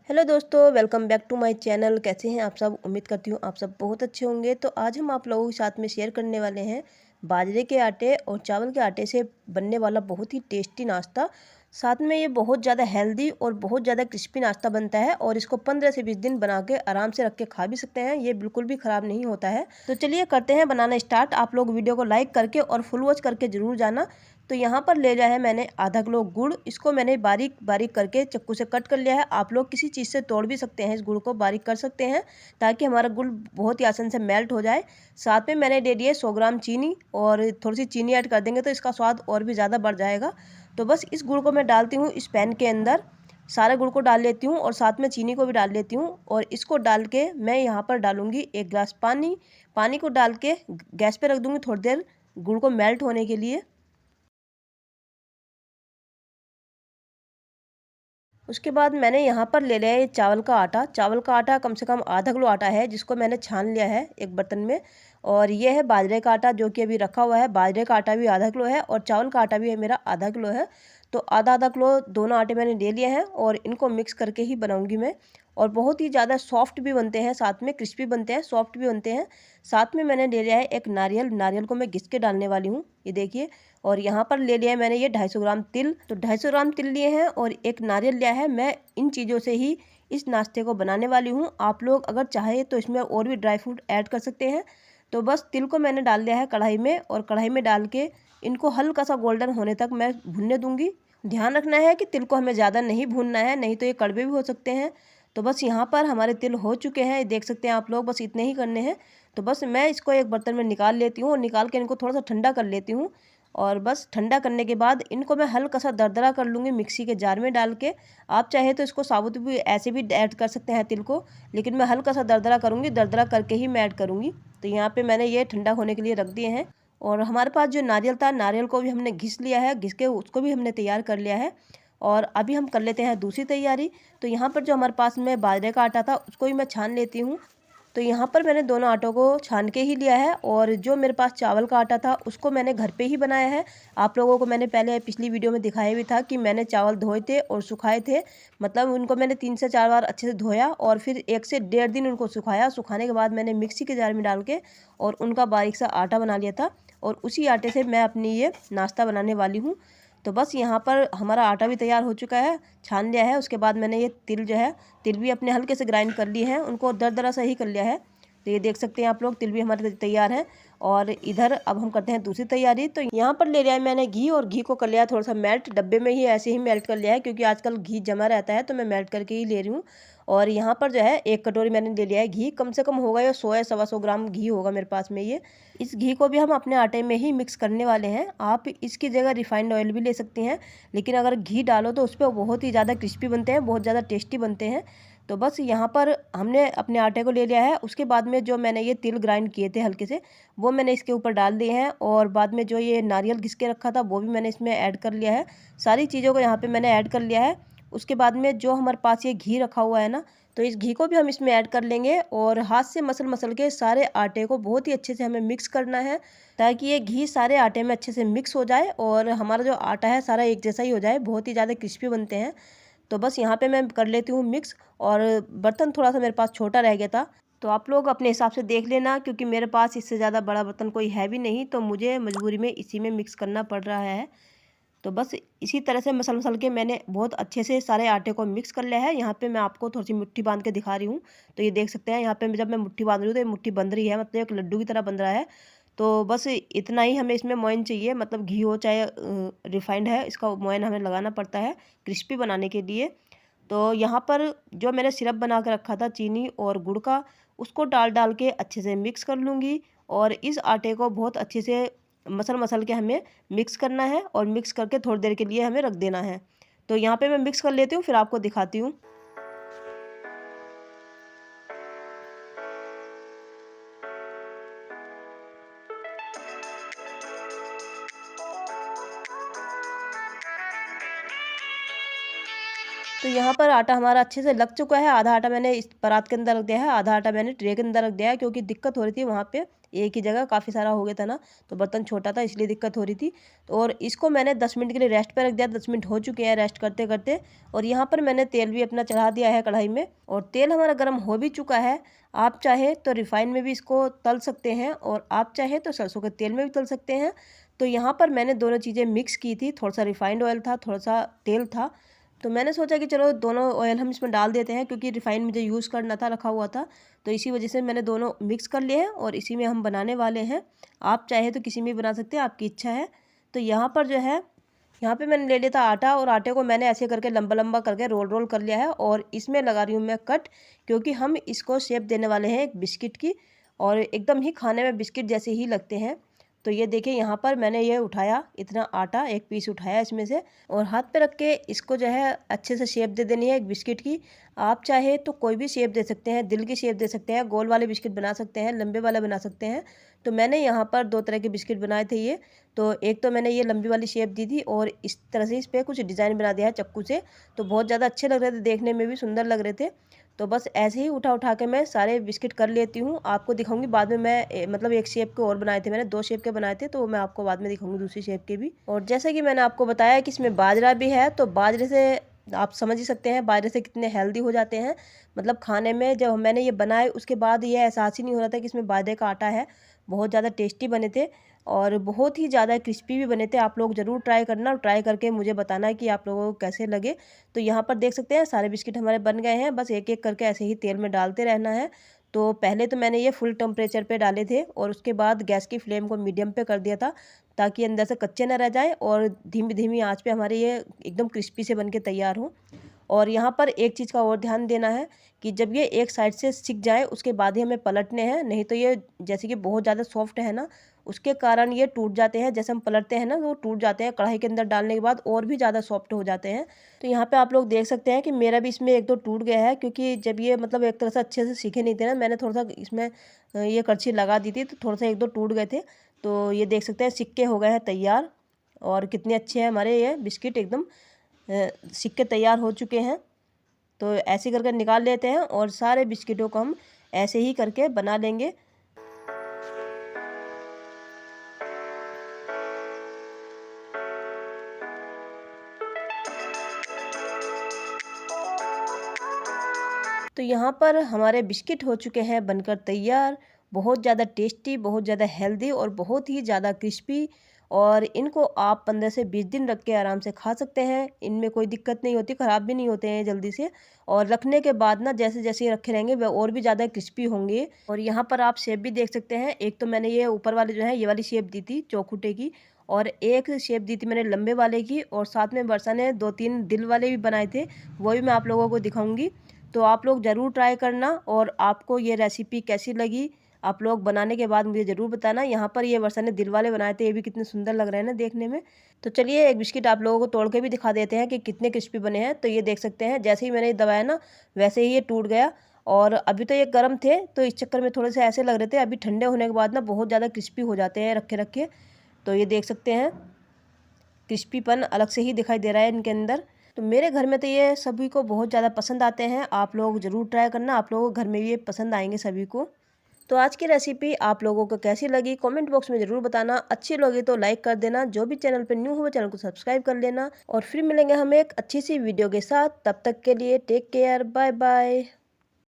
Hello दोस्तों, welcome back to my channel. कैसे हैं आप सब? उम्मीद करती हूँ आप सब बहुत अच्छे होंगे। तो आज हम आप लोगों के साथ में शेयर करने वाले हैं बाजरे के आटे और चावल के आटे से बनने वाला बहुत ही टेस्टी नाश्ता। साथ में ये बहुत ज़्यादा हेल्दी और बहुत ज़्यादा क्रिस्पी नाश्ता बनता है और इसको 15 से 20 दिन बना के आराम से रख के खा भी सकते हैं। ये बिल्कुल भी ख़राब नहीं होता है। तो चलिए करते हैं बनाना स्टार्ट। आप लोग वीडियो को लाइक करके और फुल वॉच करके ज़रूर जाना। तो यहाँ पर ले लिया है मैंने आधा किलो गुड़। इसको मैंने बारीक बारीक करके चक्कू से कट कर लिया है। आप लोग किसी चीज़ से तोड़ भी सकते हैं, इस गुड़ को बारीक कर सकते हैं ताकि हमारा गुड़ बहुत ही आसान से मेल्ट हो जाए। साथ में मैंने ले लिए 100 ग्राम चीनी और थोड़ी सी चीनी ऐड कर देंगे तो इसका स्वाद और भी ज़्यादा बढ़ जाएगा। तो बस इस गुड़ को मैं डालती हूँ इस पैन के अंदर। सारे गुड़ को डाल लेती हूँ और साथ में चीनी को भी डाल लेती हूँ और इसको डाल के मैं यहाँ पर डालूँगी 1 गिलास पानी। पानी को डाल के गैस पे रख दूँगी थोड़ी देर गुड़ को मेल्ट होने के लिए। उसके बाद मैंने यहाँ पर ले लिया है चावल का आटा। चावल का आटा कम से कम आधा किलो आटा है जिसको मैंने छान लिया है एक बर्तन में। और ये है बाजरे का आटा जो कि अभी रखा हुआ है। बाजरे का आटा भी आधा किलो है और चावल का आटा भी है मेरा आधा किलो है। तो आधा आधा किलो दोनों आटे मैंने ले लिए हैं और इनको मिक्स करके ही बनाऊंगी मैं। और बहुत ही ज़्यादा सॉफ्ट भी बनते हैं, साथ में क्रिस्पी बनते हैं, सॉफ्ट भी बनते हैं। साथ में मैंने ले लिया है एक नारियल। नारियल को मैं घिस के डालने वाली हूँ, ये देखिए। और यहाँ पर ले लिया है मैंने ये 250 ग्राम तिल। तो 250 ग्राम तिल लिए हैं और एक नारियल लिया है। मैं इन चीज़ों से ही इस नाश्ते को बनाने वाली हूँ। आप लोग अगर चाहे तो इसमें और भी ड्राई फ्रूट ऐड कर सकते हैं। तो बस तिल को मैंने डाल दिया है कढ़ाई में और कढ़ाई में डाल के इनको हल्का सा गोल्डन होने तक मैं भूनने दूंगी। ध्यान रखना है कि तिल को हमें ज़्यादा नहीं भूनना है, नहीं तो ये कड़वे भी हो सकते हैं। तो बस यहाँ पर हमारे तिल हो चुके हैं, देख सकते हैं आप लोग। बस इतने ही करने हैं। तो बस मैं इसको एक बर्तन में निकाल लेती हूँ और निकाल के इनको थोड़ा सा ठंडा कर लेती हूँ। और बस ठंडा करने के बाद इनको मैं हल्का सा दरदरा कर लूँगी मिक्सी के जार में डाल के। आप चाहे तो इसको साबुत भी ऐसे भी ऐड कर सकते हैं तिल को, लेकिन मैं हल्का सा दरदरा करूँगी, दरदरा करके ही मैं ऐड करूँगी। तो यहाँ पे मैंने ये ठंडा होने के लिए रख दिए हैं। और हमारे पास जो नारियल था, नारियल को भी हमने घिस लिया है, घिस के उसको भी हमने तैयार कर लिया है। और अभी हम कर लेते हैं दूसरी तैयारी। तो यहाँ पर जो हमारे पास में बाजरे का आटा था उसको भी मैं छान लेती हूँ। तो यहाँ पर मैंने दोनों आटों को छान के ही लिया है और जो मेरे पास चावल का आटा था उसको मैंने घर पे ही बनाया है। आप लोगों को मैंने पहले पिछली वीडियो में दिखाया भी था कि मैंने चावल धोए थे और सुखाए थे। मतलब उनको मैंने 3 से 4 बार अच्छे से धोया और फिर 1 से 1.5 दिन उनको सुखाया। सुखाने के बाद मैंने मिक्सी के जार में डाल के और उनका बारीक सा आटा बना लिया था और उसी आटे से मैं अपनी ये नाश्ता बनाने वाली हूँ। तो बस यहाँ पर हमारा आटा भी तैयार हो चुका है, छान लिया है। उसके बाद मैंने ये तिल जो है, तिल भी अपने हल्के से ग्राइंड कर लिए हैं, उनको दरदरा सा ही कर लिया है। तो ये देख सकते हैं आप लोग, तिल भी हमारे तैयार हैं। और इधर अब हम करते हैं दूसरी तैयारी। तो यहाँ पर ले लिया है मैंने घी और घी को कर लिया थोड़ा सा मेल्ट। डब्बे में ही ऐसे ही मेल्ट कर लिया है क्योंकि आजकल घी जमा रहता है, तो मैं मेल्ट करके ही ले रही हूँ। और यहाँ पर जो है 1 कटोरी मैंने ले लिया है घी। कम से कम होगा या 100 या 125 ग्राम घी होगा मेरे पास में ये। इस घी को भी हम अपने आटे में ही मिक्स करने वाले हैं। आप इसकी जगह रिफाइंड ऑयल भी ले सकती हैं, लेकिन अगर घी डालो तो उस पर बहुत ही ज़्यादा क्रिस्पी बनते हैं, बहुत ज़्यादा टेस्टी बनते हैं। तो बस यहाँ पर हमने अपने आटे को ले लिया है। उसके बाद में जो मैंने ये तिल ग्राइंड किए थे हल्के से, वो मैंने इसके ऊपर डाल दिए हैं। और बाद में जो ये नारियल घिस के रखा था वो भी मैंने इसमें ऐड कर लिया है। सारी चीज़ों को यहाँ पे मैंने ऐड कर लिया है। उसके बाद में जो हमारे पास ये घी रखा हुआ है ना, तो इस घी को भी हम इसमें ऐड कर लेंगे और हाथ से मसल मसल के सारे आटे को बहुत ही अच्छे से हमें मिक्स करना है ताकि ये घी सारे आटे में अच्छे से मिक्स हो जाए और हमारा जो आटा है सारा एक जैसा ही हो जाए, बहुत ही ज़्यादा क्रिस्पी बनते हैं। तो बस यहाँ पे मैं कर लेती हूँ मिक्स। और बर्तन थोड़ा सा मेरे पास छोटा रह गया था, तो आप लोग अपने हिसाब से देख लेना क्योंकि मेरे पास इससे ज़्यादा बड़ा बर्तन कोई है भी नहीं, तो मुझे मजबूरी में इसी में मिक्स करना पड़ रहा है। तो बस इसी तरह से मसल मसल के मैंने बहुत अच्छे से सारे आटे को मिक्स कर लिया है। यहाँ पे मैं आपको थोड़ी सी मुट्ठी बांध के दिखा रही हूँ। तो ये देख सकते हैं यहाँ पे जब मैं मुट्ठी बांध रही हूँ तो ये मुट्ठी बंध रही है, मतलब एक लड्डू की तरह बन रहा है। तो बस इतना ही हमें इसमें मोयन चाहिए, मतलब घी हो चाहे रिफाइंड है, इसका मोयन हमें लगाना पड़ता है क्रिस्पी बनाने के लिए। तो यहाँ पर जो मैंने सिरप बना के रखा था चीनी और गुड़ का, उसको डाल डाल के अच्छे से मिक्स कर लूँगी। और इस आटे को बहुत अच्छे से मसल मसल के हमें मिक्स करना है और मिक्स करके थोड़ी देर के लिए हमें रख देना है। तो यहाँ पे मैं मिक्स कर लेती हूँ, फिर आपको दिखाती हूँ। तो यहाँ पर आटा हमारा अच्छे से लग चुका है। आधा आटा मैंने इस परात के अंदर रख दिया है, आधा आटा मैंने ट्रे के अंदर रख दिया है, क्योंकि दिक्कत हो रही थी वहाँ पे एक ही जगह काफ़ी सारा हो गया था ना, तो बर्तन छोटा था इसलिए दिक्कत हो रही थी। और इसको मैंने 10 मिनट के लिए रेस्ट पे रख दिया। 10 मिनट हो चुके हैं रेस्ट करते करते। और यहाँ पर मैंने तेल भी अपना चढ़ा दिया है कढ़ाई में, और तेल हमारा गर्म हो भी चुका है। आप चाहे तो रिफाइन में भी इसको तल सकते हैं, और आप चाहे तो सरसों के तेल में भी तल सकते हैं। तो यहाँ पर मैंने दोनों चीज़ें मिक्स की थी, थोड़ा सा रिफाइंड ऑयल था, थोड़ा सा तेल था। तो मैंने सोचा कि चलो दोनों ऑयल हम इसमें डाल देते हैं, क्योंकि रिफाइंड मुझे यूज़ करना था, रखा हुआ था। तो इसी वजह से मैंने दोनों मिक्स कर लिए हैं और इसी में हम बनाने वाले हैं। आप चाहे तो किसी में भी बना सकते हैं, आपकी इच्छा है। तो यहाँ पर जो है, यहाँ पे मैंने ले लिया था आटा, और आटे को मैंने ऐसे करके लंबा लंबा करके रोल रोल कर लिया है, और इसमें लगा रही हूँ मैं कट, क्योंकि हम इसको शेप देने वाले हैं एक बिस्किट की, और एकदम ही खाने में बिस्किट जैसे ही लगते हैं। तो ये देखिए यहाँ पर मैंने ये उठाया, इतना आटा एक पीस उठाया इसमें से, और हाथ पे रख के इसको जो है अच्छे से शेप दे देनी है एक बिस्किट की। आप चाहे तो कोई भी शेप दे सकते हैं, दिल की शेप दे सकते हैं, गोल वाले बिस्किट बना सकते हैं, लंबे वाले बना सकते हैं। तो मैंने यहाँ पर 2 तरह के बिस्किट बनाए थे ये। तो एक तो मैंने ये लंबी वाली शेप दी थी, और इस तरह से इस पर कुछ डिज़ाइन बना दिया है चाकू से। तो बहुत ज़्यादा अच्छे लग रहे थे, देखने में भी सुंदर लग रहे थे। तो बस ऐसे ही उठा उठा के मैं सारे बिस्किट कर लेती हूँ। आपको दिखाऊंगी बाद में मैं मतलब एक शेप के और बनाए थे मैंने, 2 शेप के बनाए थे, तो मैं आपको बाद में दिखाऊंगी दूसरी शेप के भी। और जैसे कि मैंने आपको बताया कि इसमें बाजरा भी है, तो बाजरे से आप समझ ही सकते हैं बाजरे से कितने हेल्दी हो जाते हैं। मतलब खाने में जब मैंने ये बनाए उसके बाद ये एहसास ही नहीं हो रहा था कि इसमें बाजरे का आटा है। बहुत ज़्यादा टेस्टी बने थे, और बहुत ही ज़्यादा क्रिस्पी भी बने थे। आप लोग ज़रूर ट्राई करना, और ट्राई करके मुझे बताना कि आप लोगों को कैसे लगे। तो यहाँ पर देख सकते हैं सारे बिस्किट हमारे बन गए हैं, बस एक एक करके ऐसे ही तेल में डालते रहना है। तो पहले तो मैंने ये फुल टेम्परेचर पे डाले थे, और उसके बाद गैस की फ्लेम को मीडियम पे कर दिया था, ताकि अंदर से कच्चे ना रह जाए, और धीमी धीमी आंच पे हमारे ये एकदम क्रिस्पी से बन के तैयार हो। और यहाँ पर एक चीज़ का और ध्यान देना है कि जब ये एक साइड से सिक जाए उसके बाद ही हमें पलटने हैं, नहीं तो ये जैसे कि बहुत ज़्यादा सॉफ्ट है ना, उसके कारण ये टूट जाते हैं। जैसे हम पलटते हैं ना, तो वो टूट जाते हैं, कढ़ाई के अंदर डालने के बाद और भी ज़्यादा सॉफ्ट हो जाते हैं। तो यहाँ पे आप लोग देख सकते हैं कि मेरा भी इसमें एक दो टूट गया है, क्योंकि जब ये मतलब एक तरह से अच्छे से सीखे नहीं थे ना, मैंने थोड़ा सा इसमें ये करछी लगा दी थी, तो थोड़ा सा एक दो टूट गए थे। तो ये देख सकते हैं सिक्के हो गए हैं तैयार, और कितने अच्छे हैं हमारे ये बिस्किट, एकदम सिक्के तैयार हो चुके हैं। तो ऐसे करके निकाल लेते हैं, और सारे बिस्किटों को हम ऐसे ही करके बना लेंगे। तो यहाँ पर हमारे बिस्किट हो चुके हैं बनकर तैयार। बहुत ज़्यादा टेस्टी, बहुत ज़्यादा हेल्दी, और बहुत ही ज़्यादा क्रिस्पी। और इनको आप 15 से 20 दिन रख के आराम से खा सकते हैं। इनमें कोई दिक्कत नहीं होती, ख़राब भी नहीं होते हैं जल्दी से। और रखने के बाद ना जैसे जैसे रखे रहेंगे वह और भी ज़्यादा क्रिस्पी होंगे। और यहाँ पर आप शेप भी देख सकते हैं। एक तो मैंने ये ऊपर वाले जो है ये वाली शेप दी थी चौखुटे की, और एक शेप दी थी मैंने लंबे वाले की, और साथ में वर्षा ने 2-3 दिल वाले भी बनाए थे, वो भी मैं आप लोगों को दिखाऊंगी। तो आप लोग ज़रूर ट्राई करना, और आपको ये रेसिपी कैसी लगी आप लोग बनाने के बाद मुझे ज़रूर बताना। यहाँ पर ये वर्षा ने दिल वाले बनाए थे, ये भी कितने सुंदर लग रहे हैं ना देखने में। तो चलिए एक बिस्किट आप लोगों को तोड़ के भी दिखा देते हैं कि कितने क्रिस्पी बने हैं। तो ये देख सकते हैं जैसे ही मैंने ये दबाया ना, वैसे ही ये टूट गया। और अभी तो ये गर्म थे, तो इस चक्कर में थोड़े से ऐसे लग रहे थे, अभी ठंडे होने के बाद ना बहुत ज़्यादा क्रिस्पी हो जाते हैं रखे रखे। तो ये देख सकते हैं क्रिस्पीपन अलग से ही दिखाई दे रहा है इनके अंदर। तो मेरे घर में तो ये सभी को बहुत ज़्यादा पसंद आते हैं। आप लोग ज़रूर ट्राई करना, आप लोगों के घर में भी ये पसंद आएंगे सभी को। तो आज की रेसिपी आप लोगों को कैसी लगी कमेंट बॉक्स में ज़रूर बताना। अच्छी लगी तो लाइक कर देना, जो भी चैनल पे न्यू हो चैनल को सब्सक्राइब कर लेना। और फिर मिलेंगे हम एक अच्छी सी वीडियो के साथ, तब तक के लिए टेक केयर, बाय बाय।